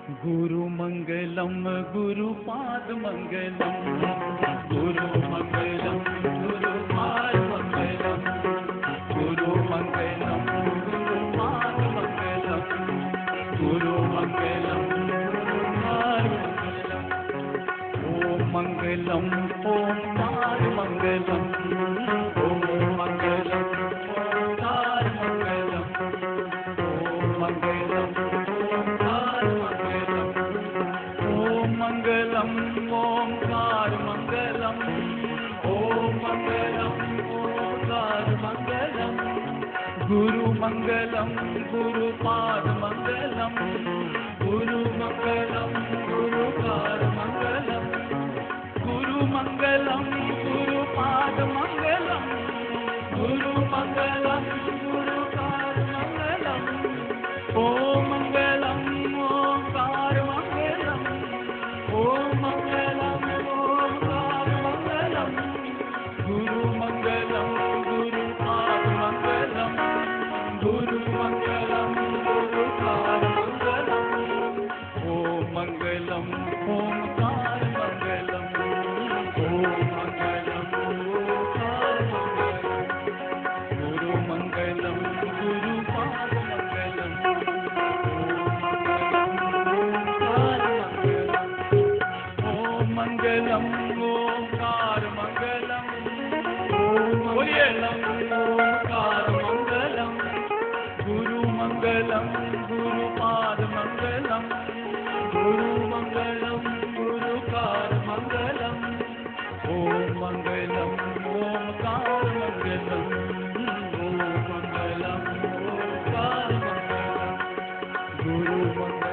गुरुमङ्गलं गुरुपादमङ्गलं गुरुमङ्गलं गुरुपादमङ्गलं गुरुमङ्गलं गुरुपादमङ्गलं गुरुमङ्गलं गुरुपादमङ्गलं ॐ मङ्गलं ओंकारमङ्गलं ॐ मङ्गलं ओंकारमङ्गलं ॐ मङ्गलं मंगलम ओंकार मंगलम ओम मंगलम ओंकार मंगलम गुरु मंगलम गुरुपाद मंगलम गुरु मंगलम गुरुकार मंगलम गुरु मंगलम गुरुपाद मंगलम गुरु मंगलम गुरुकार मंगलम ओम मंगलम ओंकार मंगलम ओम मंगलम ओंकार मंगलम गुरु मंगलम गुरुपाद मंगलम गुरु मंगलम गुरुकार मंगलम ओम मंगलम ओंकार मंगलम ओम मंगलम ओंकार मंगलम गुरु मंगलम गुरुपाद मंगलम मंगलम ओंकार मंगलम बोलिए ओंकार मंगलम गुरु मंगलम गुरुपाद मंगलम गुरु मंगलम गुरुकार मंगलम ओम मंगलम ओंकार मंगलम ओम मंगलम ओंकार मंगलम गुरु मंगलम